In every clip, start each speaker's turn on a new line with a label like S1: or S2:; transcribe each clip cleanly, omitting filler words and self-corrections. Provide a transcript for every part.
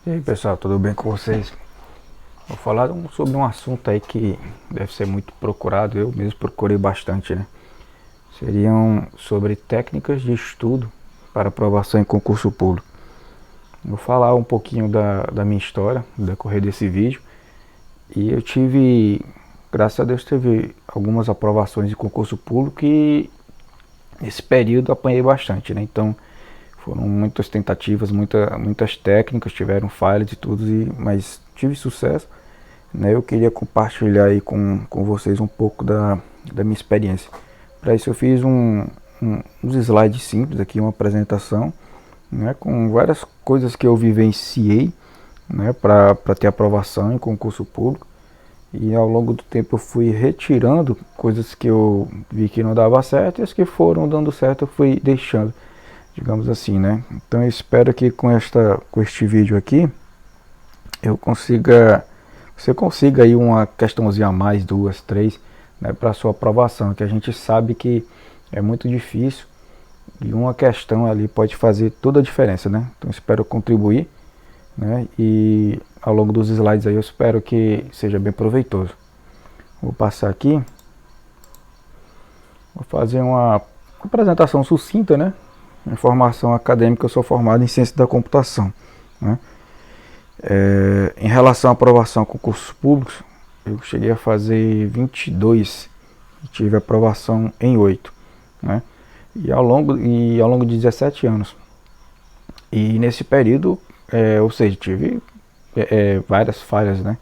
S1: E aí pessoal, tudo bem com vocês? Vou falar sobre um assunto aí que deve ser muito procurado, eu mesmo procurei bastante, né? Seriam sobre técnicas de estudo para aprovação em concurso público. Vou falar um pouquinho da minha história no decorrer desse vídeo. E eu tive, graças a Deus, teve algumas aprovações de concurso público e nesse período apanhei bastante, né? Então foram muitas tentativas, muitas técnicas, tiveram falhas e tudo, mas tive sucesso. Né? Eu queria compartilhar aí com vocês um pouco da minha experiência. Para isso eu fiz uns slides simples aqui, uma apresentação, né, com várias coisas que eu vivenciei, né, para ter aprovação em concurso público. E ao longo do tempo eu fui retirando coisas que eu vi que não dava certo, e as que foram dando certo eu fui deixando, digamos assim, né? Então eu espero que com este vídeo aqui você consiga aí uma questãozinha a mais, duas, três, né, para sua aprovação, que a gente sabe que é muito difícil e uma questão ali pode fazer toda a diferença, né? Então espero contribuir, né? E ao longo dos slides aí eu espero que seja bem proveitoso. Vou passar aqui, vou fazer uma apresentação sucinta, né? Informação acadêmica, eu sou formado em ciência da computação, né? Em relação à aprovação a concursos públicos, eu cheguei a fazer 22 e tive aprovação em 8, né? E ao longo de 17 anos. E nesse período, ou seja, tive várias falhas, né?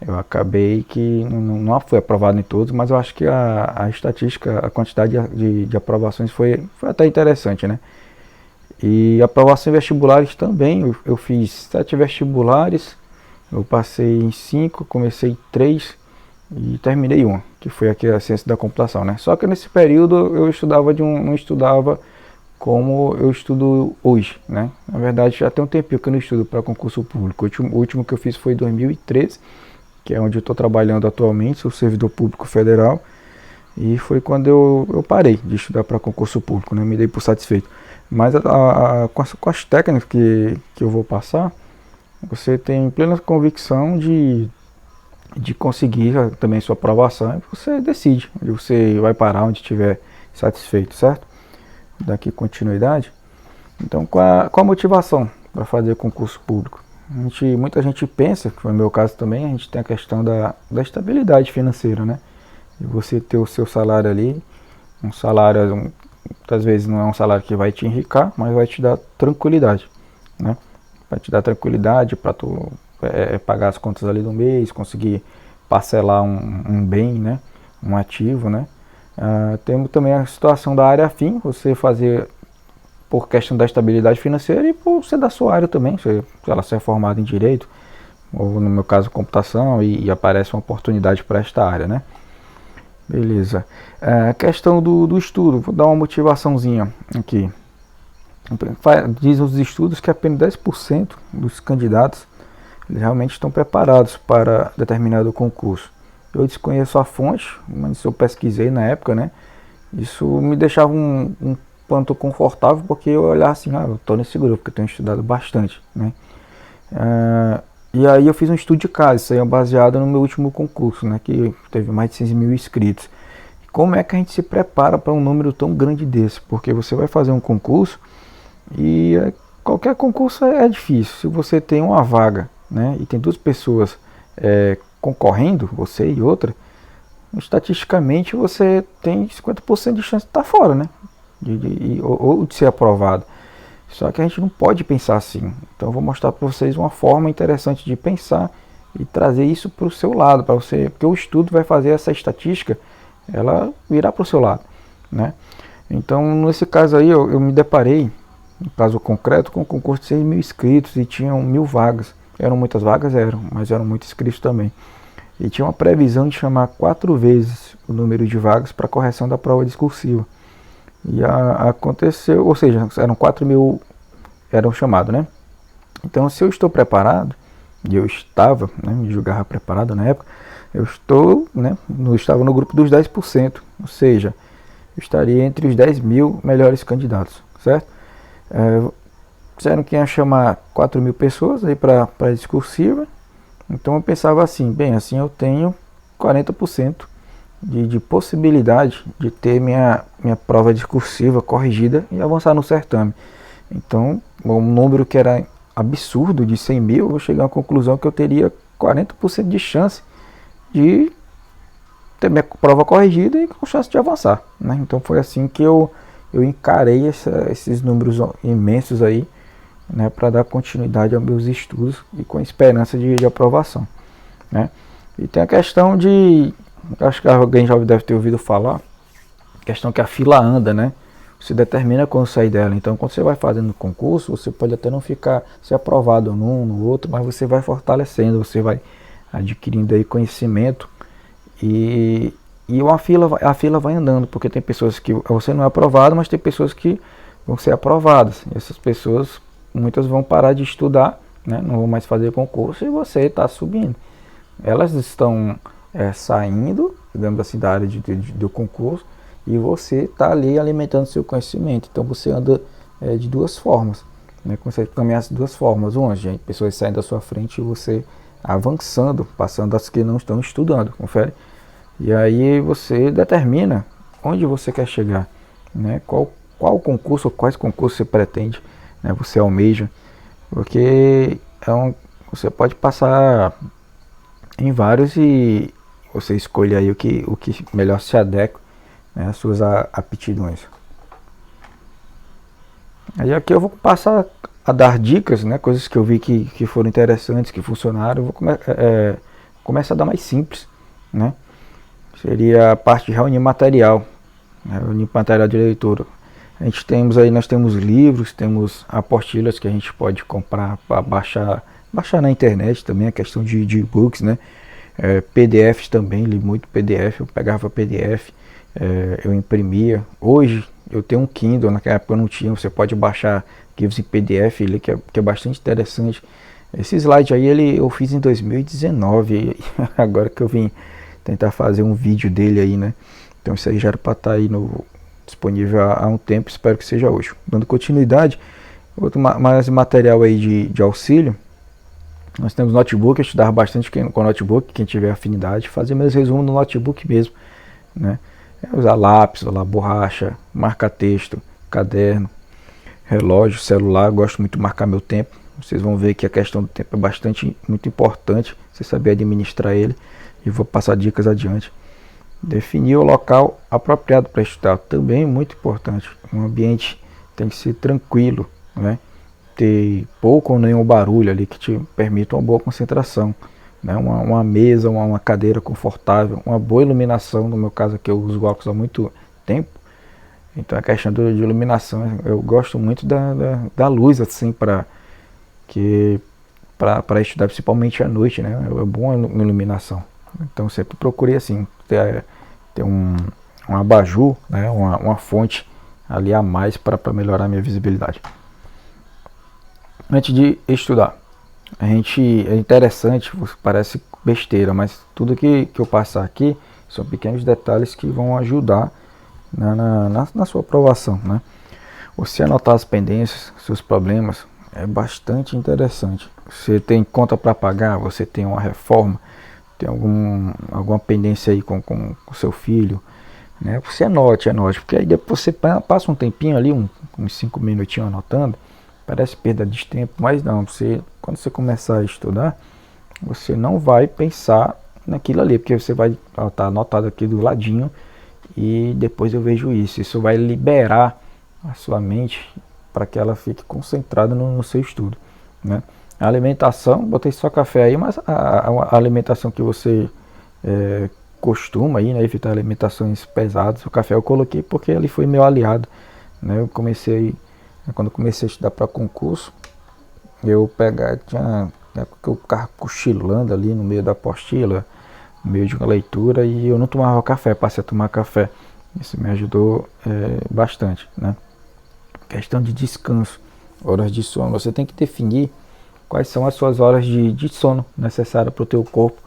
S1: Eu acabei que não fui aprovado em todos, mas eu acho que a estatística, a quantidade de aprovações foi até interessante, né? E aprovação em vestibulares também, eu fiz 7 vestibulares, eu passei em 5, comecei 3 e terminei 1, que foi aqui a ciência da computação, né? Só que nesse período eu estudava não estudava como eu estudo hoje, né? Na verdade já tem um tempinho que eu não estudo para concurso público. O último que eu fiz foi em 2013, que é onde eu estou trabalhando atualmente, sou servidor público federal, e foi quando eu parei de estudar para concurso público, né? Me dei por satisfeito. Mas com as técnicas que eu vou passar, você tem plena convicção de conseguir também sua aprovação, e você decide onde você vai parar, onde estiver satisfeito, certo? Daqui continuidade. Então, qual a motivação para fazer concurso público? Muita gente pensa, que foi o meu caso também, a gente tem a questão da estabilidade financeira, né? E você ter o seu salário ali, um salário, muitas vezes não é um salário que vai te enricar, mas vai te dar tranquilidade, né? Vai te dar tranquilidade para tu pagar as contas ali do mês, conseguir parcelar um bem, né? Um ativo, né? Temos também a situação da área afim, você fazer por questão da estabilidade financeira e por ser da sua área também, se ela ser formada em direito, ou no meu caso computação, e aparece uma oportunidade para esta área, né? Beleza. A questão do estudo, vou dar uma motivaçãozinha aqui. Diz os estudos que apenas 10% dos candidatos eles realmente estão preparados para determinado concurso. Eu desconheço a fonte, mas eu pesquisei na época, né? Isso me deixava um tanto confortável, porque eu olhava assim, eu estou nesse grupo, porque eu tenho estudado bastante, né? E aí eu fiz um estudo de caso, isso aí é baseado no meu último concurso, né, que teve mais de 6 mil inscritos. Como é que a gente se prepara para um número tão grande desse? Porque você vai fazer um concurso e qualquer concurso é difícil. Se você tem uma vaga, né, e tem duas pessoas concorrendo, você e outra, estatisticamente você tem 50% de chance de estar fora, né, ou de ser aprovado. Só que a gente não pode pensar assim. Então eu vou mostrar para vocês uma forma interessante de pensar e trazer isso para o seu lado, para você, porque o estudo vai fazer essa estatística, ela virar para o seu lado, né? Então nesse caso aí eu me deparei, no caso concreto, com um concurso de 6 mil inscritos e tinham 1000 vagas. Eram muitas vagas, mas eram muitos inscritos também. E tinha uma previsão de chamar 4 vezes o número de vagas para correção da prova discursiva. E aconteceu, ou seja, eram 4 mil, eram chamados, né? Então, se eu estou preparado, e eu estava, né, me julgava preparado na época, eu estava no grupo dos 10%, ou seja, eu estaria entre os 10 mil melhores candidatos, certo? disseram que ia chamar 4.000 pessoas aí para a discursiva. Então eu pensava assim, bem, assim eu tenho 40% de possibilidade de ter minha prova discursiva corrigida e avançar no certame. Então, um número que era absurdo de 100.000, eu vou chegar à conclusão que eu teria 40% de chance de ter minha prova corrigida e com chance de avançar, né? Então foi assim que eu encarei esses números imensos aí, né, para dar continuidade aos meus estudos e com esperança de aprovação, né? E tem a questão de, acho que alguém já deve ter ouvido falar, questão que a fila anda, né? Você determina quando sair dela. Então, quando você vai fazendo concurso, você pode até não ser aprovado num, no outro, mas você vai fortalecendo, você vai adquirindo aí conhecimento e a fila vai andando, porque tem pessoas que você não é aprovado, mas tem pessoas que vão ser aprovadas. E essas pessoas, muitas vão parar de estudar, né? Não vão mais fazer concurso e você está subindo. Elas estão saindo, digamos assim, da área do concurso, e você está ali alimentando seu conhecimento. Então você anda de duas formas, né? Você caminha de duas formas. Uma, gente, pessoas saindo da sua frente e você avançando, passando as que não estão estudando, confere? E aí você determina onde você quer chegar, né? Qual concurso, quais concursos você pretende, né? Você almeja, porque você pode passar em vários e você escolhe aí o que melhor se adequa, né, às suas aptidões. Aí aqui eu vou passar a dar dicas, né, coisas que eu vi que foram interessantes, que funcionaram. Eu vou começar a dar mais simples, né? Seria a parte de reunir material, né, reunir material de leitura. Nós temos livros, temos apostilas que a gente pode comprar para baixar na internet também, a questão de e-books, né? PDFs também, li muito PDF, eu pegava PDF, eu imprimia. Hoje eu tenho um Kindle, naquela época eu não tinha, você pode baixar arquivos em PDF, que é bastante interessante. Esse slide aí eu fiz em 2019, agora que eu vim tentar fazer um vídeo dele aí, né? Então isso aí já era para estar aí disponível há um tempo, espero que seja hoje. Dando continuidade, mais material aí de auxílio. Nós temos notebook, eu estudava bastante com notebook, quem tiver afinidade, fazer meus resumos no notebook mesmo, né? Usar lápis, usar borracha, marca-texto, caderno, relógio, celular. Eu gosto muito de marcar meu tempo. Vocês vão ver que a questão do tempo é muito importante, você saber administrar ele, e vou passar dicas adiante. Definir o local apropriado para estudar, também muito importante. Um ambiente tem que ser tranquilo, né? Ter pouco ou nenhum barulho ali que te permita uma boa concentração, né? Uma mesa, uma cadeira confortável, uma boa iluminação. No meu caso aqui eu uso óculos há muito tempo, então a questão de iluminação, eu gosto muito da luz assim para estudar, principalmente à noite, né? É bom a iluminação. Então sempre procurei assim ter um abajur, né? Uma fonte ali a mais para melhorar a minha visibilidade. Antes de estudar, é interessante, parece besteira, mas tudo que eu passar aqui são pequenos detalhes que vão ajudar na sua aprovação, né? Você anotar as pendências, seus problemas, é bastante interessante. Você tem conta para pagar, você tem uma reforma, tem alguma pendência aí com seu filho, né? Você anote, porque aí depois você passa um tempinho ali, uns 5 minutinhos anotando. Parece perda de tempo, mas não, quando você começar a estudar, você não vai pensar naquilo ali, porque você vai estar anotado aqui do ladinho e depois eu vejo isso. Isso vai liberar a sua mente para que ela fique concentrada no seu estudo, né? A alimentação, botei só café aí, mas a alimentação que você costuma aí, né, evitar alimentações pesadas. O café eu coloquei porque ele foi meu aliado, né? Quando eu comecei a estudar para concurso, eu tinha época que eu ficava cochilando ali no meio da apostila, no meio de uma leitura, e eu não tomava café, passei a tomar café. Isso me ajudou bastante, né? Questão de descanso, horas de sono. Você tem que definir quais são as suas horas de sono necessárias para o teu corpo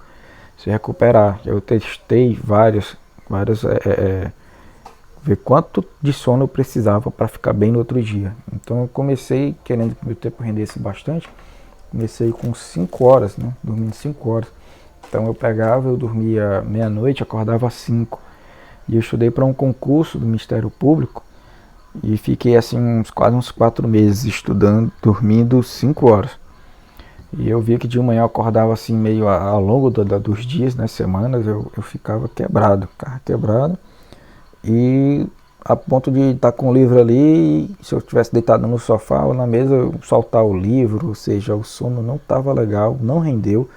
S1: se recuperar. Eu testei vários ver quanto de sono eu precisava para ficar bem no outro dia. Então eu comecei, querendo que meu tempo rendesse bastante, comecei com 5 horas, né? Dormindo 5 horas. Então eu dormia meia-noite, acordava às 5. E eu estudei para um concurso do Ministério Público e fiquei assim quase uns 4 meses estudando, dormindo 5 horas. E eu via que de manhã eu acordava assim meio ao longo dos dias, né, semanas, eu ficava quebrado. E a ponto de estar com o livro ali, e se eu tivesse deitado no sofá ou na mesa, eu soltar o livro, ou seja, o sono não estava legal, não rendeu.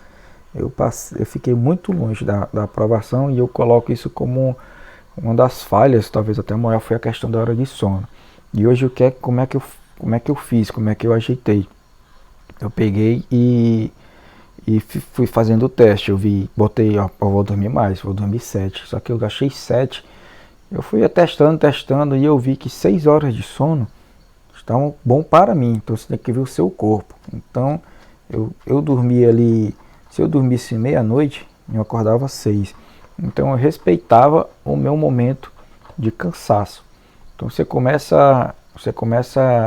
S1: Eu fiquei muito longe da aprovação, e eu coloco isso como uma das falhas, talvez até maior, foi a questão da hora de sono. E hoje como é que eu fiz, como é que eu ajeitei? Eu peguei e fui fazendo o teste. Botei, ó, eu vou dormir mais, vou dormir 7. Só que eu achei 7. Eu fui testando e eu vi que 6 horas de sono estavam bom para mim. Então você tem que ver o seu corpo. Então eu dormia ali, se eu dormisse meia-noite, eu acordava 6. Então eu respeitava o meu momento de cansaço. Então você começa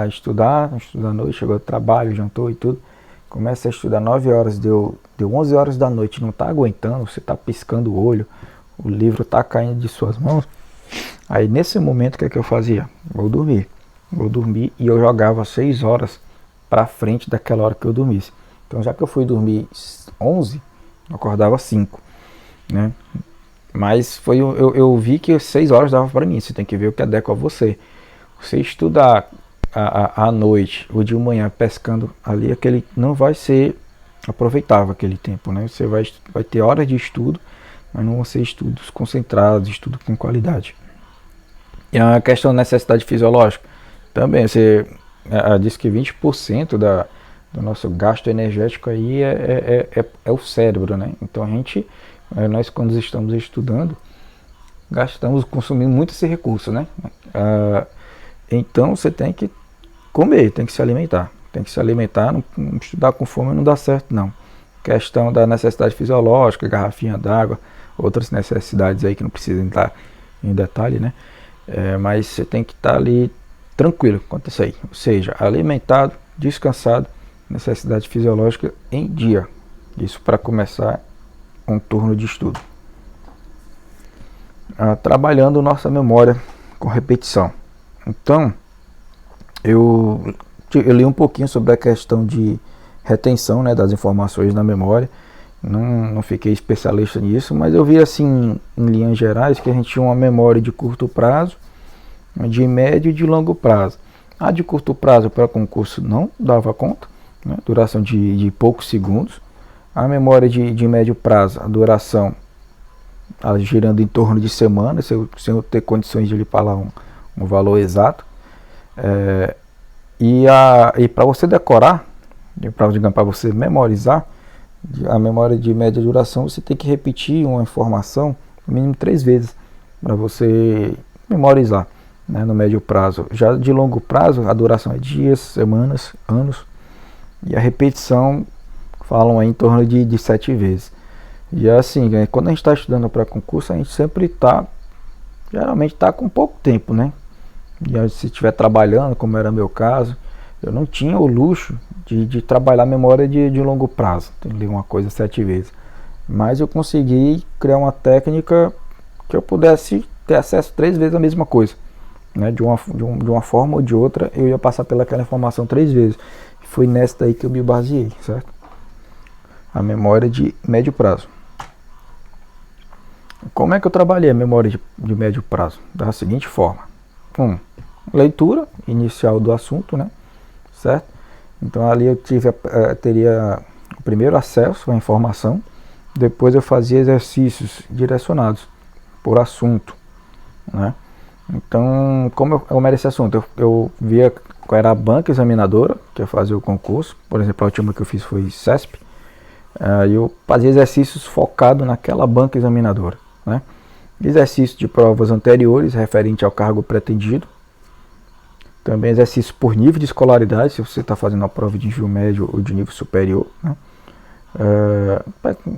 S1: a estudar à noite, chegou do trabalho, jantou e tudo. Começa a estudar 9 horas, deu 11 horas da noite, não está aguentando, você está piscando o olho, o livro está caindo de suas mãos. Aí nesse momento o que é que eu fazia? Vou dormir e eu jogava 6 horas para frente daquela hora que eu dormisse. Então já que eu fui dormir 11, eu acordava 5, né? Mas eu vi que 6 horas dava para mim. Você tem que ver o que adequa a você. Você estudar à noite ou de manhã pescando ali, aquele não vai ser aproveitável aquele tempo, né? Você vai ter horas de estudo, mas não vão ser estudos concentrados, estudo com qualidade. E a questão da necessidade fisiológica, também você diz que 20% do nosso gasto energético aí é o cérebro, né? Então nós quando estamos estudando, consumindo muito esse recurso, né? Então você tem que comer, tem que se alimentar. Não estudar com fome não dá certo não. Questão da necessidade fisiológica, garrafinha d'água, outras necessidades aí que não precisam entrar em detalhe, né? Mas você tem que estar ali tranquilo quanto a isso aí. Ou seja, alimentado, descansado, necessidade fisiológica em dia. Isso para começar um turno de estudo. Trabalhando nossa memória com repetição. Então, eu li um pouquinho sobre a questão de retenção, né, das informações na memória. Não fiquei especialista nisso, mas eu vi assim, em linhas gerais, que a gente tinha uma memória de curto prazo, de médio e de longo prazo. A de curto prazo para concurso não dava conta, né, duração de poucos segundos. A memória de médio prazo, a duração girando em torno de semanas, sem eu ter condições de lhe falar um valor exato. E para você decorar, para você memorizar, a memória de média duração, você tem que repetir uma informação no mínimo 3 vezes para você memorizar, né, no médio prazo. Já de longo prazo, a duração é dias, semanas, anos, e a repetição falam aí em torno de 7 vezes. E assim, quando a gente está estudando para concurso, a gente sempre geralmente está com pouco tempo, né? E se estiver trabalhando, como era meu caso, eu não tinha o luxo de trabalhar memória de longo prazo, ler uma coisa 7 vezes. Mas eu consegui criar uma técnica que eu pudesse ter acesso 3 vezes à mesma coisa, né? De uma forma ou de outra, eu ia passar pelaquela informação 3 vezes. Foi nessa daí que eu me baseei, certo? A memória de médio prazo. Como é que eu trabalhei a memória de médio prazo? Da seguinte forma: leitura inicial do assunto, né? Certo? Então ali eu teria o primeiro acesso à informação, depois eu fazia exercícios direcionados por assunto, né? Então, como eu era esse assunto, eu via qual era a banca examinadora que ia fazer o concurso. Por exemplo, a última que eu fiz foi CESP. Eu fazia exercícios focados naquela banca examinadora, né? Exercícios de provas anteriores referente ao cargo pretendido. Também exercícios por nível de escolaridade, se você está fazendo uma prova de nível médio ou de nível superior, né?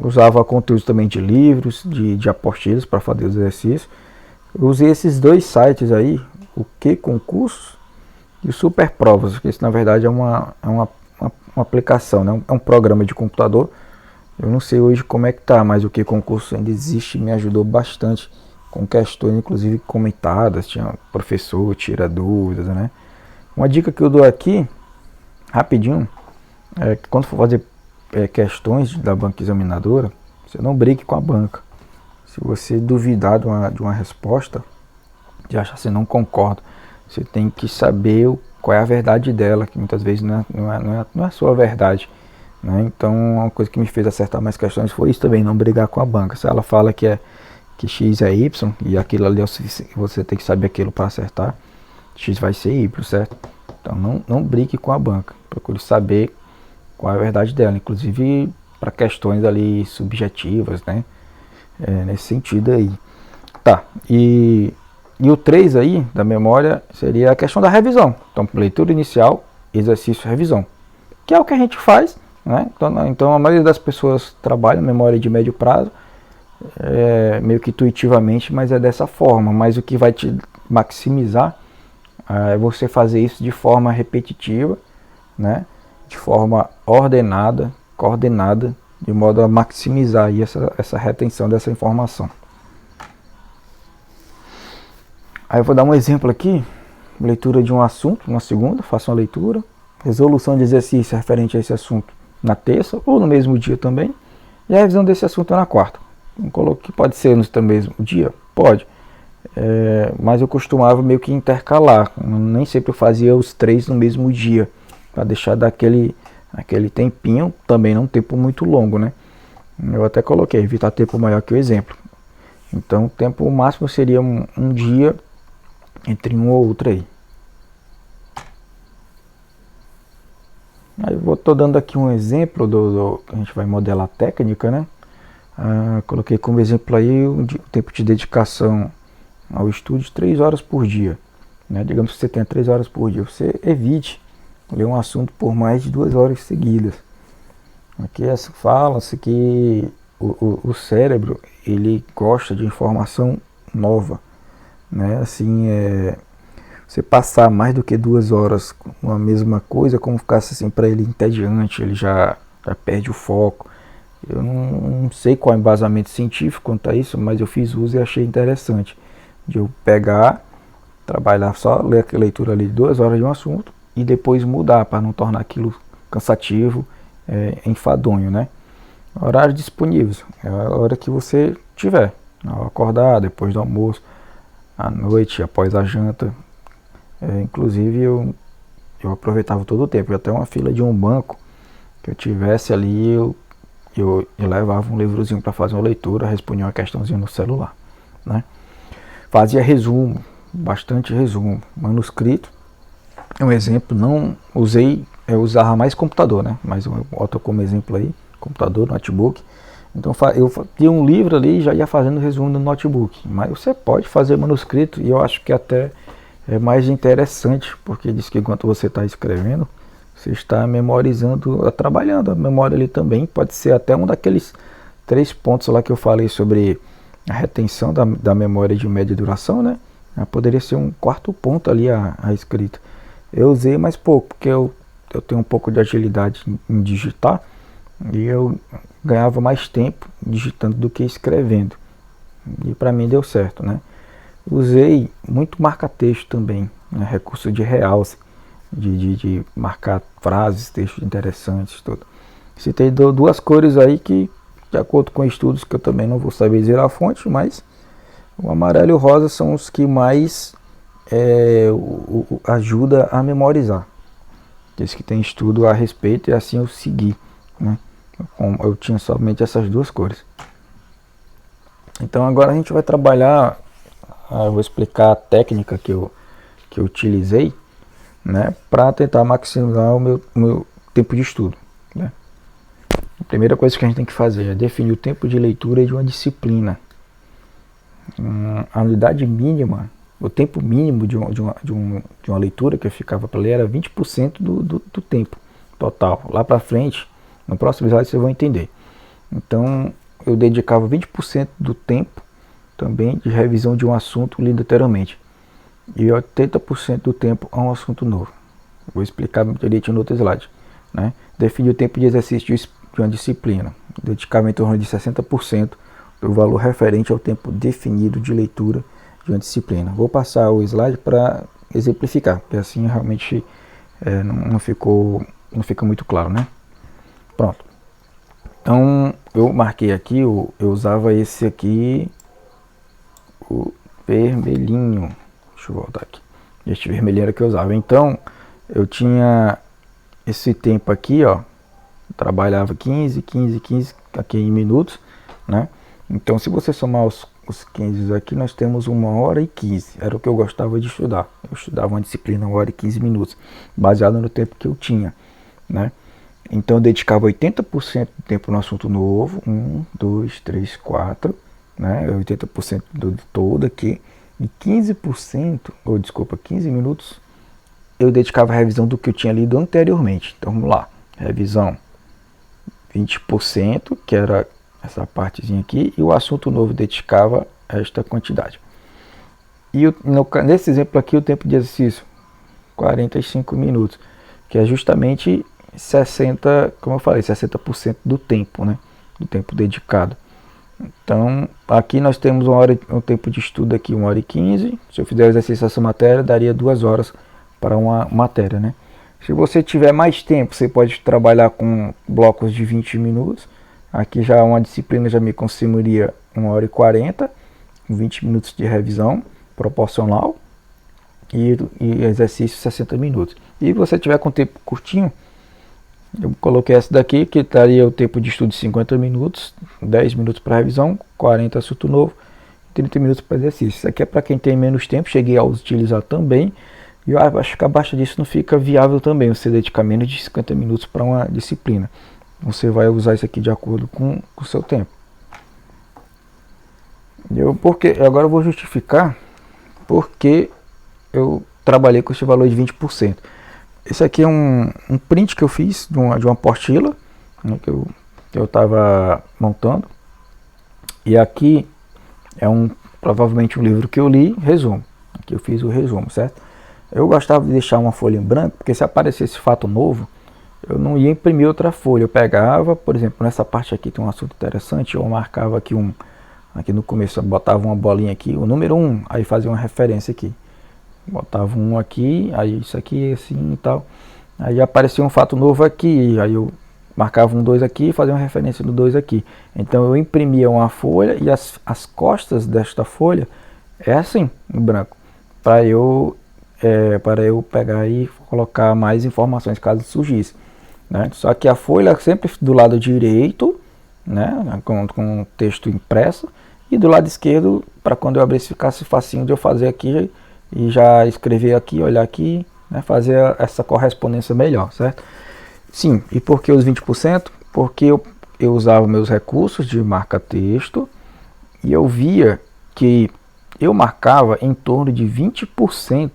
S1: Usava conteúdos também de livros, de apostilas para fazer os exercícios. Eu usei esses dois sites aí, o Que Concursos e o Super Provas, que isso na verdade é uma aplicação, né? É um programa de computador. Eu não sei hoje como é que tá, mas o Que Concurso ainda existe e me ajudou bastante com questões, inclusive comentadas, tinha professor, tira dúvidas, né? Uma dica que eu dou aqui, rapidinho, é que quando for fazer questões da banca examinadora, você não brigue com a banca. Se você duvidar de uma resposta, de achar assim, não concordo, você tem que saber qual é a verdade dela, que muitas vezes não é a sua verdade. Né? Então, uma coisa que me fez acertar mais questões foi isso também, não brigar com a banca. Se ela fala que X é Y, e aquilo ali você tem que saber aquilo para acertar, X vai ser Y, certo? Então, não brigue com a banca, procure saber qual é a verdade dela, inclusive para questões ali subjetivas, né? Nesse sentido aí. Tá, e o 3 aí, da memória, seria a questão da revisão. Então, leitura inicial, exercício, revisão. Que é o que a gente faz, né? Então a maioria das pessoas trabalha memória de médio prazo, meio que intuitivamente, mas é dessa forma. Mas o que vai te maximizar é você fazer isso de forma repetitiva, né? De forma ordenada, coordenada, de modo a maximizar aí essa retenção dessa informação. Aí eu vou dar um exemplo aqui, leitura de um assunto, uma segunda, faço uma leitura, resolução de exercício referente a esse assunto na terça ou no mesmo dia também, e a revisão desse assunto na quarta. Não coloquei que pode ser no mesmo dia? Pode, mas eu costumava meio que intercalar, nem sempre eu fazia os 3 no mesmo dia, para deixar daquele tempinho, também não um tempo muito longo, né? Eu até coloquei, evitar tempo maior que o exemplo. Então o tempo máximo seria um dia entre um ou outro aí. Aí eu estou dando aqui um exemplo a gente vai modelar a técnica, né? Coloquei como exemplo aí o tempo de dedicação ao estudo de 3 horas por dia. Né? Digamos que você tenha 3 horas por dia. Você evite ler um assunto por mais de 2 horas seguidas. Aqui fala-se que o cérebro ele gosta de informação nova. Né? Assim, você passar mais do que 2 horas com a mesma coisa, como ficasse assim para ele entediante, ele já perde o foco. Eu não sei qual é o embasamento científico quanto a isso, mas eu fiz uso e achei interessante. De eu pegar, trabalhar só, ler a leitura ali de 2 horas de um assunto e depois mudar para não tornar aquilo cansativo, enfadonho, né? Horários disponíveis, é a hora que você tiver, ao acordar, depois do almoço, à noite, após a janta. Inclusive eu aproveitava todo o tempo, até uma fila de um banco que eu tivesse ali, eu levava um livrozinho para fazer uma leitura, respondia uma questãozinha no celular, né? Fazia resumo, bastante resumo, manuscrito. Um exemplo, não usei, eu usava mais computador, né? Mas eu boto como exemplo aí, computador, notebook. Então eu tinha um livro ali e já ia fazendo resumo no notebook. Mas você pode fazer manuscrito e eu acho que até é mais interessante, porque diz que enquanto você está escrevendo, você está memorizando, trabalhando a memória ali também. Pode ser até um daqueles 3 pontos lá que eu falei sobre a retenção da memória de média duração, né? Poderia ser um 4º ponto ali a escrita. Eu usei mais pouco, porque eu tenho um pouco de agilidade em digitar e eu ganhava mais tempo digitando do que escrevendo. E para mim deu certo, né? Usei muito marca-texto também, né? Recurso de realce, de marcar frases, textos interessantes, tudo. Citei 2 cores aí que, de acordo com estudos que eu também não vou saber dizer a fonte, mas o amarelo e o rosa são os que mais ajuda a memorizar. Diz que tem estudo a respeito e assim eu segui, né? Eu tinha somente essas 2 cores. Então agora a gente vai trabalhar, eu vou explicar a técnica que eu utilizei, né, para tentar maximizar o meu tempo de estudo, né? A primeira coisa que a gente tem que fazer é definir o tempo de leitura de uma disciplina. A unidade mínima, o tempo mínimo de uma leitura que eu ficava para ler era 20% do tempo total. Lá para frente, no próximo slide vocês vão entender. Então eu dedicava 20% do tempo também de revisão de um assunto lido anteriormente. E 80% do tempo a um assunto novo. Vou explicar direitinho no outro slide. Né? Definir o tempo de exercício de uma disciplina. Dedicava em torno de 60% do valor referente ao tempo definido de leitura de uma disciplina. Vou passar o slide para exemplificar, porque assim realmente não fica muito claro, né? Pronto. Então eu marquei aqui, eu usava esse aqui, o vermelhinho. Deixa eu voltar aqui. Este vermelhinho era que eu usava. Então eu tinha esse tempo aqui, ó. Trabalhava 15 aqui em minutos, né? Então se você somar os 15 aqui, nós temos 1h15. Era o que eu gostava de estudar. Eu estudava uma disciplina 1h15 baseado no tempo que eu tinha, né? Então eu dedicava 80% do tempo no assunto novo, 1, 2, 3, 4, né? 80% do todo aqui, e 15%, ou desculpa, 15 minutos, eu dedicava a revisão do que eu tinha lido anteriormente. Então vamos lá, revisão 20%, que era essa partezinha aqui, e o assunto novo dedicava esta quantidade. E nesse exemplo aqui, o tempo de exercício, 45 minutos, que é justamente 60%, como eu falei, 60% do tempo, né? Do tempo dedicado. Então, aqui nós temos um tempo de estudo aqui, 1h15. Se eu fizer o exercício dessa matéria, daria 2 horas para uma matéria, né? Se você tiver mais tempo, você pode trabalhar com blocos de 20 minutos. Aqui já uma disciplina já me consumiria 1h40, 20 minutos de revisão proporcional e exercício 60 minutos. E você tiver com tempo curtinho, eu coloquei essa daqui, que daria o tempo de estudo de 50 minutos, 10 minutos para revisão, 40 assunto novo, 30 minutos para exercício. Isso aqui é para quem tem menos tempo, cheguei a utilizar também. E eu acho que abaixo disso não fica viável também, você dedicar menos de 50 minutos para uma disciplina. Você vai usar isso aqui de acordo com o seu tempo. Agora eu vou justificar porque eu trabalhei com esse valor de 20%. Esse aqui é um print que eu fiz de uma apostila, né, que eu estava montando. E aqui é provavelmente um livro que eu li, resumo. Aqui eu fiz o resumo, certo? Eu gostava de deixar uma folha em branco, porque se aparecesse fato novo, eu não ia imprimir outra folha. Eu pegava, por exemplo, nessa parte aqui tem um assunto interessante, eu marcava aqui aqui no começo, eu botava uma bolinha aqui, o número 1, aí fazia uma referência aqui. Botava um aqui, aí isso aqui assim e tal. Aí aparecia um fato novo aqui, aí eu marcava um 2 aqui e fazia uma referência do 2 aqui. Então eu imprimia uma folha e as costas desta folha é assim, em branco, para eu pegar e colocar mais informações caso surgisse, né? Só que a folha sempre do lado direito, né, com o texto impresso, e do lado esquerdo, para quando eu abrisse ficasse facinho de eu fazer aqui e já escrever aqui, olhar aqui, né, fazer essa correspondência melhor, certo? Sim, e por que os 20%? Porque eu usava meus recursos de marca-texto e eu via que eu marcava em torno de 20%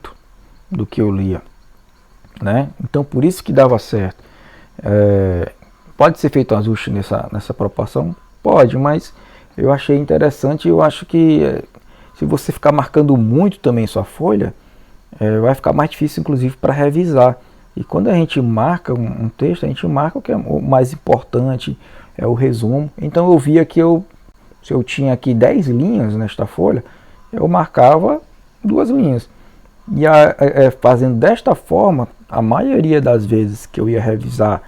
S1: do que eu lia, né? Então por isso que dava certo. Pode ser feito um ajuste nessa proporção? Pode, mas eu achei interessante. Eu acho que se você ficar marcando muito também sua folha, vai ficar mais difícil inclusive para revisar. E quando a gente marca um texto, a gente marca o que é o mais importante, é o resumo. Então eu via que se eu tinha aqui 10 linhas nesta folha, eu marcava 2 linhas. E fazendo desta forma, a maioria das vezes que eu ia revisar,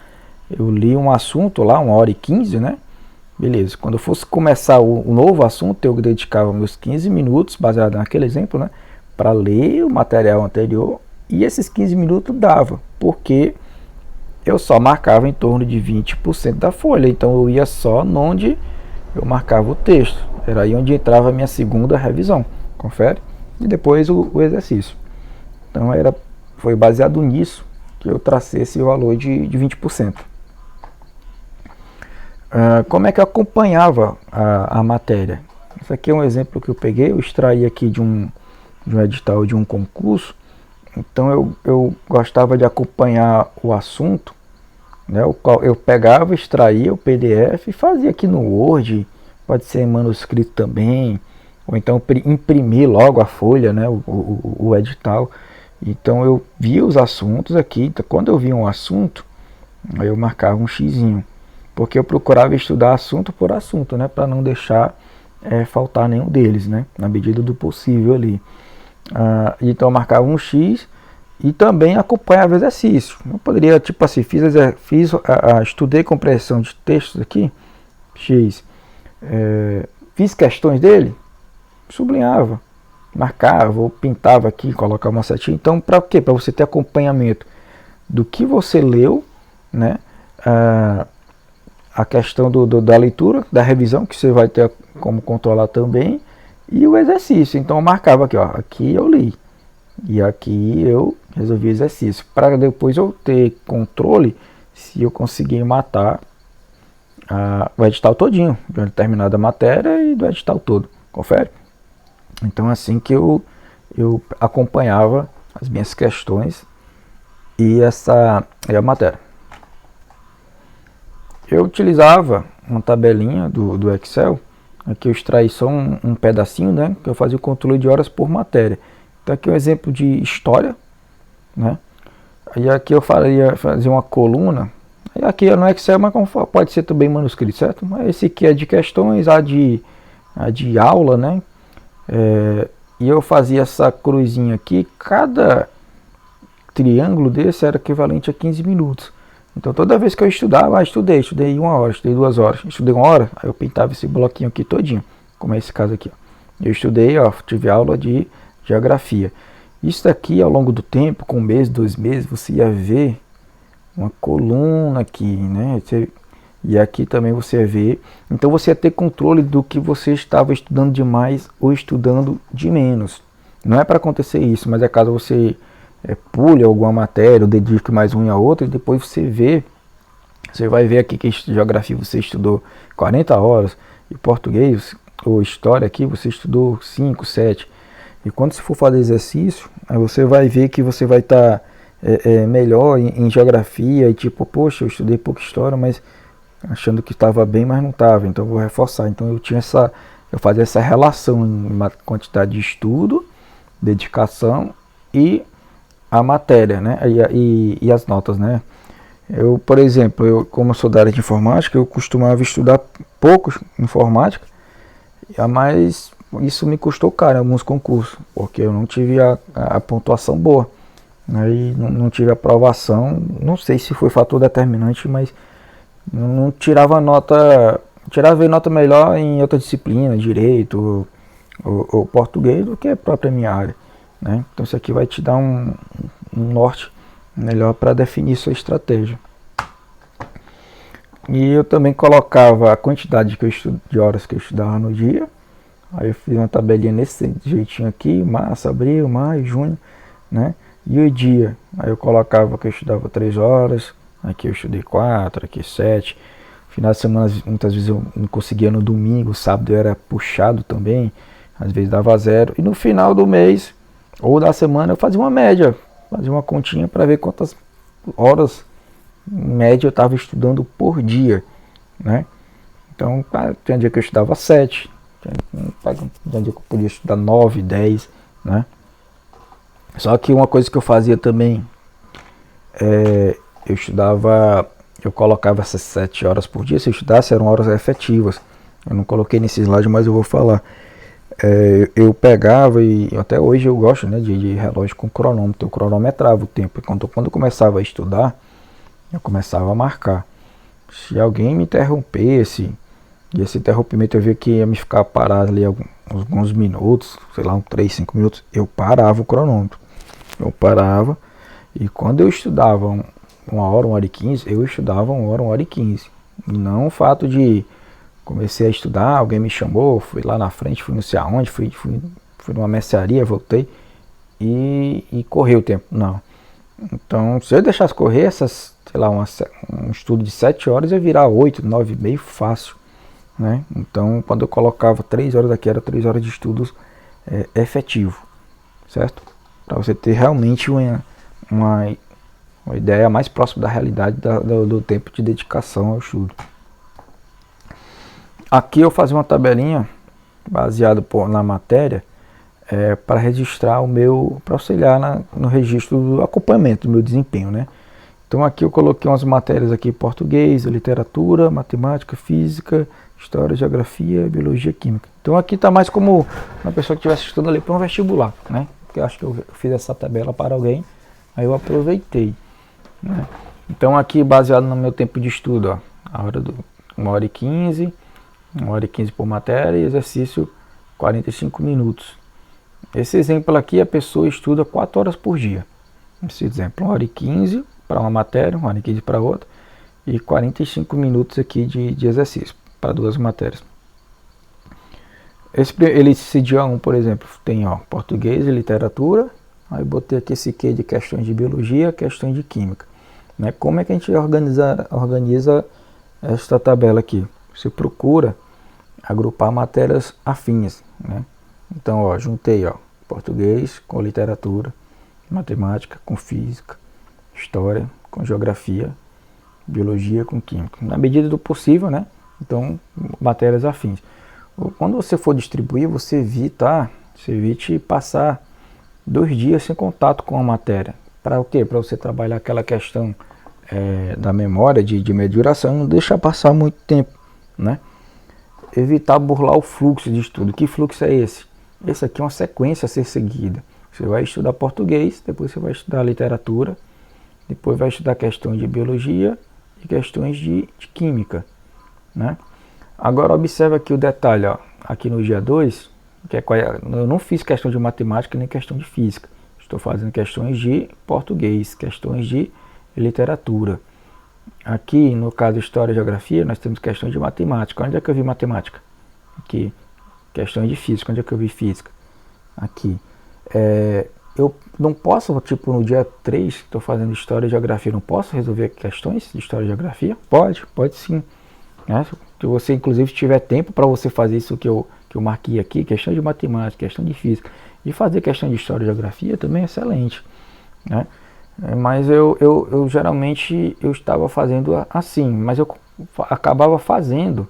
S1: eu li um assunto lá, 1h15, né? Beleza, quando eu fosse começar o novo assunto, eu dedicava meus 15 minutos, baseado naquele exemplo, né? Para ler o material anterior, e esses 15 minutos dava, porque eu só marcava em torno de 20% da folha, então eu ia só onde eu marcava o texto, era aí onde entrava a minha segunda revisão, confere? E depois o exercício. Então foi baseado nisso que eu tracei esse valor de 20%. Como é que eu acompanhava a matéria? Isso aqui é um exemplo que eu peguei, eu extraí aqui de um edital de um concurso. Então eu gostava de acompanhar o assunto, né, eu pegava, extraía o PDF e fazia aqui no Word, pode ser em manuscrito também, ou então imprimir logo a folha, né, o edital. Então eu via os assuntos aqui, então, quando eu via um assunto, aí eu marcava um xizinho, porque eu procurava estudar assunto por assunto, né, para não deixar faltar nenhum deles, né, na medida do possível ali. Então eu marcava um X e também acompanhava exercício. Eu poderia, tipo assim, estudei compreensão de textos aqui, X, fiz questões dele, sublinhava, marcava ou pintava aqui, colocava uma setinha. Então, para quê? Para você ter acompanhamento do que você leu, né? A questão da leitura, da revisão, que você vai ter como controlar também, e o exercício. Então eu marcava aqui, ó, aqui eu li, e aqui eu resolvi exercício, para depois eu ter controle se eu conseguir matar o edital todinho, de uma determinada matéria e do edital todo, confere? Então assim que eu acompanhava as minhas questões e a matéria. Eu utilizava uma tabelinha do Excel, aqui eu extraí só um pedacinho, né, que eu fazia o controle de horas por matéria. Então aqui é um exemplo de história, né? Aí aqui eu fazer uma coluna, aí aqui no Excel, mas pode ser também manuscrito, certo? Mas esse aqui é de questões, a de aula, né? E eu fazia essa cruzinha aqui, cada triângulo desse era equivalente a 15 minutos. Então toda vez que eu estudava, estudei 1 hora, estudei 2 horas, estudei 1 hora, aí eu pintava esse bloquinho aqui todinho, como é esse caso aqui, ó. Eu estudei, ó, tive aula de geografia. Isso daqui ao longo do tempo, com 1 mês, 2 meses, você ia ver uma coluna aqui, né? E aqui também você ia ver. Então você ia ter controle do que você estava estudando demais ou estudando de menos. Não é para acontecer isso, mas é caso você pule alguma matéria, ou dedique mais uma a outra, e depois você vai ver aqui que geografia você estudou 40 horas, e português ou história aqui você estudou 5, 7. E quando você for fazer exercício, aí você vai ver que você vai estar melhor em geografia, e tipo, poxa, eu estudei pouca história, mas achando que estava bem, mas não estava, então eu vou reforçar. Então eu fazia essa relação em quantidade de estudo, dedicação e a matéria, né? E as notas, né? Eu, por exemplo, como eu sou da área de informática, eu costumava estudar pouco informática, mas isso me custou caro em alguns concursos, porque eu não tive a pontuação boa, né? E não tive aprovação. Não sei se foi fator determinante, mas não tirava nota melhor em outra disciplina, direito ou português, do que a própria minha área, né? Então isso aqui vai te dar um norte melhor para definir sua estratégia. E eu também colocava a quantidade de horas que eu estudava no dia. Aí eu fiz uma tabelinha nesse jeitinho aqui, março, abril, maio, junho, né? E o dia, aí eu colocava que eu estudava 3 horas, aqui eu estudei 4, aqui 7. Final de semana, muitas vezes eu não conseguia no domingo, sábado eu era puxado também, às vezes dava 0. E no final do mês, ou da semana, eu fazia uma média, fazia uma continha para ver quantas horas, em média, eu estava estudando por dia, né? Então, tinha dia que eu estudava 7, tinha dia que eu podia estudar 9, 10, né? Só que uma coisa que eu fazia também, eu colocava essas 7 horas por dia. Se eu estudasse, eram horas efetivas. Eu não coloquei nesse slide, mas eu vou falar. Eu pegava, e até hoje eu gosto, né, de relógio com cronômetro. Eu cronometrava o tempo. E quando eu começava a estudar, eu começava a marcar. Se alguém me interrompesse, e esse interrompimento eu via que ia me ficar parado ali alguns minutos, sei lá, uns 3, 5 minutos, eu parava o cronômetro. Eu parava, e quando eu estudava 1 hora, 1 hora e 15, eu estudava 1 hora, 1 hora e 15. E não o fato de comecei a estudar, alguém me chamou, fui lá na frente, fui não sei aonde, fui numa mercearia, voltei e correu o tempo. Não. Então, se eu deixasse correr essas, sei lá, um estudo de 7 horas, ia virar 8, 9 e meio fácil, né? Então, quando eu colocava 3 horas aqui, era 3 horas de estudos efetivo, certo? Para você ter realmente uma ideia mais próxima da realidade do tempo de dedicação ao estudo. Aqui eu fazia uma tabelinha na matéria, para registrar para auxiliar no registro do acompanhamento do meu desempenho, né? Então aqui eu coloquei umas matérias aqui: português, literatura, matemática, física, história, geografia, biologia, química. Então aqui está mais como uma pessoa que estivesse estudando ali para um vestibular, né? Porque eu acho que eu fiz essa tabela para alguém, aí eu aproveitei, né? Então aqui, baseado no meu tempo de estudo, ó, a hora do 1h15, 1h15 por matéria e exercício 45 minutos. Esse exemplo aqui, a pessoa estuda 4 horas por dia. Esse exemplo, 1h15 para uma matéria, 1h15 para outra, e 45 minutos aqui de exercício para 2 matérias. Esse dia 1, por exemplo, tem português e literatura. Aí botei aqui esse Q de questões de biologia, questões de química, né? Como é que a gente organiza esta tabela aqui? Você procura agrupar matérias afins, né? Então, juntei português com literatura, matemática com física, história com geografia, biologia com química, na medida do possível, né? Então, matérias afins. Quando você for distribuir, você evite passar 2 dias sem contato com a matéria. Para o quê? Para você trabalhar aquela questão da memória de média duração, não deixar passar muito tempo, né? Evitar burlar o fluxo de estudo. Que fluxo é esse? Esse aqui é uma sequência a ser seguida. Você vai estudar português, depois você vai estudar literatura, depois vai estudar questões de biologia e questões de química, né? Agora observa aqui o detalhe, aqui no dia 2, eu não fiz questão de matemática nem questão de física. Estou fazendo questões de português, questões de literatura. Aqui, no caso História e Geografia, nós temos questões de matemática. Onde é que eu vi matemática? Aqui. Questões de física. Onde é que eu vi física? Aqui. Eu não posso, no dia 3, estou fazendo História e Geografia, não posso resolver questões de História e Geografia? Pode sim, né? Se você, inclusive, tiver tempo para você fazer isso que eu marquei aqui, questão de matemática, questão de física, e fazer questão de História e Geografia, também é excelente, né? Mas eu geralmente eu estava fazendo assim, mas eu acabava fazendo,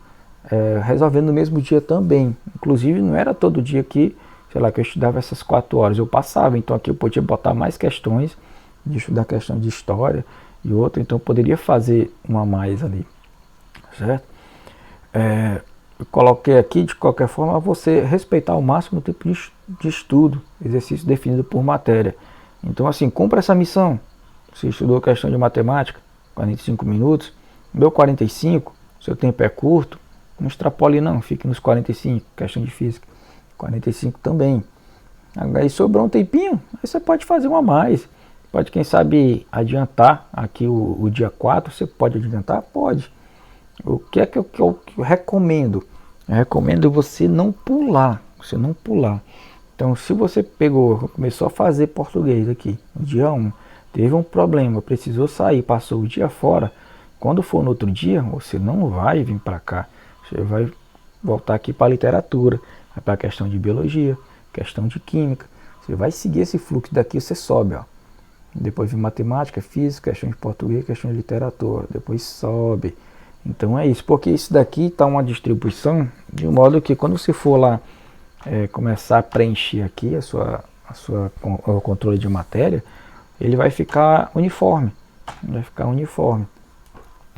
S1: resolvendo no mesmo dia também. Inclusive não era todo dia que eu estudava essas 4 horas, eu passava. Então aqui eu podia botar mais questões, de estudar questão de história e outra, então eu poderia fazer uma a mais ali, certo? Eu coloquei aqui, de qualquer forma, você respeitar ao máximo o tempo de estudo, exercício definido por matéria. Então assim, cumpra essa missão. Você estudou questão de matemática, 45 minutos, deu 45, seu tempo é curto, não extrapole não, fique nos 45, questão de física, 45 também. Aí sobrou um tempinho, aí você pode fazer uma a mais. Pode, quem sabe, adiantar aqui o dia 4, você pode adiantar? Pode. O que é que eu recomendo? Eu recomendo você não pular, Então, se você começou a fazer português aqui, no dia 1, teve um problema, precisou sair, passou o dia fora, quando for no outro dia, você não vai vir para cá, você vai voltar aqui para a literatura, para a questão de biologia, questão de química, você vai seguir esse fluxo daqui, você sobe, depois vem matemática, física, questão de português, questão de literatura, depois sobe. Então é isso, porque isso daqui está uma distribuição de modo que quando você for lá começar a preencher aqui o controle de matéria, ele vai ficar uniforme,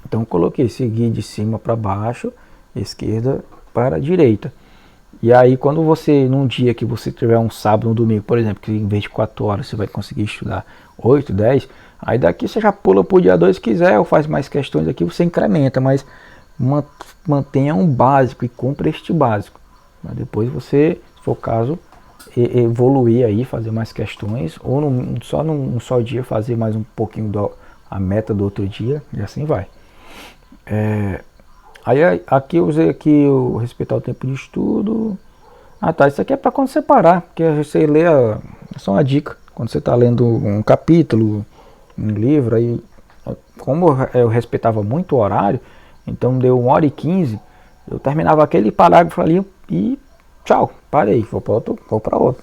S1: Então eu coloquei seguir de cima para baixo, esquerda para direita. E aí quando você, num dia que você tiver um sábado, um domingo, por exemplo, que em vez de 4 horas você vai conseguir estudar 8, 10, aí daqui você já pula para o dia 2 se quiser, ou faz mais questões aqui, você incrementa, mas mantenha um básico e cumpra este básico. Mas depois você, se for o caso, evoluir aí, fazer mais questões, ou num só dia fazer mais um pouquinho a meta do outro dia, e assim vai. Aí aqui eu usei aqui o respeitar o tempo de estudo. Isso aqui é para quando você parar, porque você lê, é só uma dica, quando você está lendo um capítulo, um livro, aí como eu respeitava muito o horário, então deu 1h15, eu terminava aquele parágrafo ali e tchau, parei, vou para outro.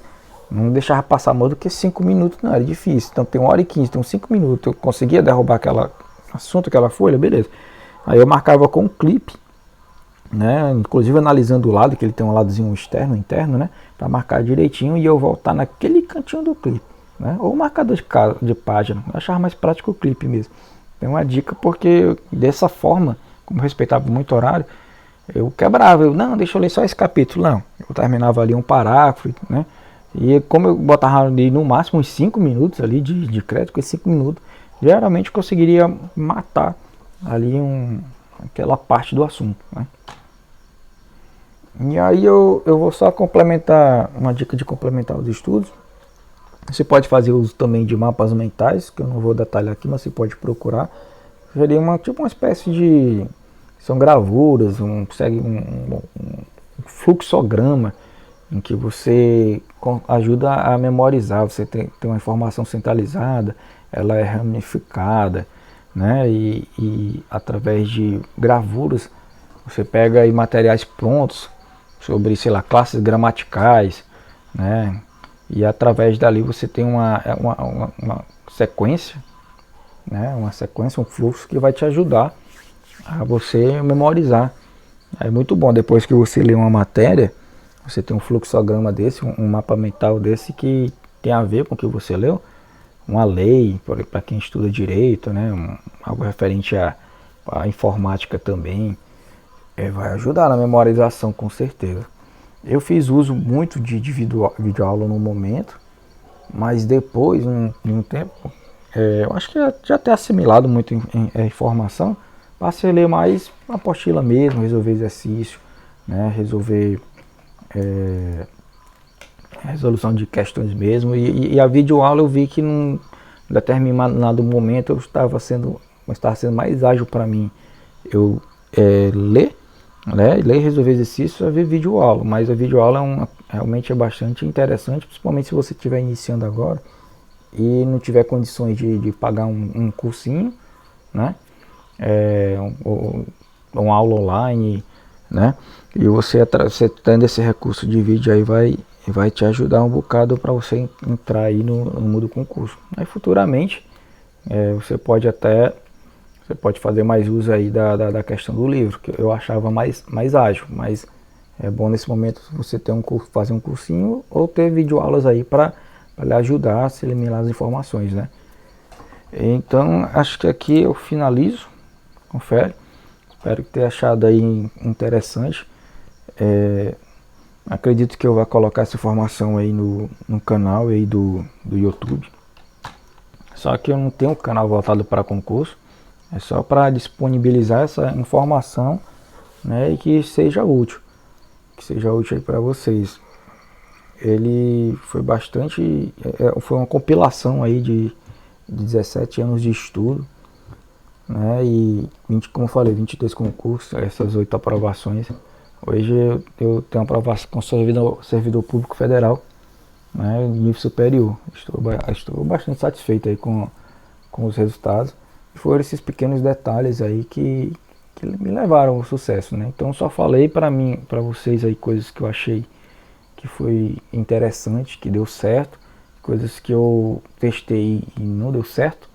S1: Não deixava passar mais do que 5 minutos, não, era difícil. Então tem 1h15, tem uns 5 minutos, eu conseguia derrubar aquele assunto, aquela folha, beleza. Aí eu marcava com um clipe, né? Inclusive analisando o lado, que ele tem um ladozinho externo, interno, né? Para marcar direitinho e eu voltar naquele cantinho do clipe, né? Ou marcador de página. Eu achava mais prático o clipe mesmo. Tem uma dica porque dessa forma, como eu respeitava muito o horário, eu quebrava. Não, deixa eu ler só esse capítulo. Não, eu terminava ali um parágrafo, né? E como eu botava ali no máximo uns 5 minutos ali de crédito, com esses 5 minutos, geralmente eu conseguiria matar ali aquela parte do assunto, né? E aí eu vou só complementar, uma dica de complementar os estudos. Você pode fazer uso também de mapas mentais, que eu não vou detalhar aqui, mas você pode procurar. Seria tipo uma espécie de... São gravuras, segue um fluxograma, em que você ajuda a memorizar. Você tem uma informação centralizada, ela é ramificada, né? E através de gravuras, você pega aí materiais prontos, sobre, sei lá, classes gramaticais, né? E através dali você tem uma sequência, né? Uma sequência, um fluxo que vai te ajudar a você memorizar. É muito bom depois que você lê uma matéria, você tem um fluxograma desse, um mapa mental desse que tem a ver com o que você leu, uma lei para quem estuda direito, né? Algo referente à informática também. Vai ajudar na memorização, com certeza. Eu fiz uso muito de videoaula no momento, mas depois, em um tempo, eu acho que já ter assimilado muito a informação, passei a ler mais uma apostila mesmo, resolver exercício, né, resolver resolução de questões mesmo. E a videoaula eu vi que num determinado momento eu estava sendo mais ágil para mim. Eu ler, né, ler e resolver exercício é ver videoaula, mas a videoaula realmente é bastante interessante, principalmente se você estiver iniciando agora e não tiver condições de pagar um cursinho, né, uma aula online, né, e você tendo esse recurso de vídeo aí vai te ajudar um bocado para você entrar aí no mundo do concurso. Aí futuramente você pode fazer mais uso aí da questão do livro, que eu achava mais ágil, mas é bom nesse momento você ter fazer um cursinho ou ter videoaulas aí para lhe ajudar a se eliminar as informações, né? Então acho que aqui eu finalizo, confere. Espero que tenha achado aí interessante. Acredito que eu vou colocar essa informação aí no canal aí do YouTube. Só que eu não tenho um canal voltado para concurso. É só para disponibilizar essa informação, né, e que seja útil. Que seja útil aí para vocês. Ele foi bastante... foi uma compilação aí de 17 anos de estudo, né, e como eu falei, 22 concursos, essas 8 aprovações. Hoje eu tenho aprovação com servidor público federal, né, nível superior. Estou bastante satisfeito aí com os resultados. Foram esses pequenos detalhes aí que me levaram ao sucesso, né? Então só falei para vocês aí coisas que eu achei que foi interessante, que deu certo, coisas que eu testei e não deu certo,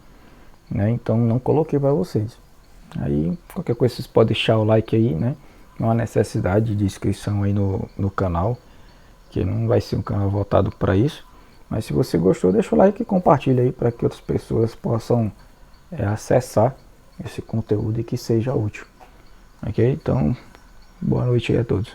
S1: né? Então não coloquei para vocês. Aí qualquer coisa vocês podem deixar o like aí, né? Não há necessidade de inscrição aí no canal, que não vai ser um canal voltado para isso. Mas se você gostou, deixa o like e compartilha aí para que outras pessoas possam acessar esse conteúdo e que seja útil. Ok? Então, boa noite aí a todos.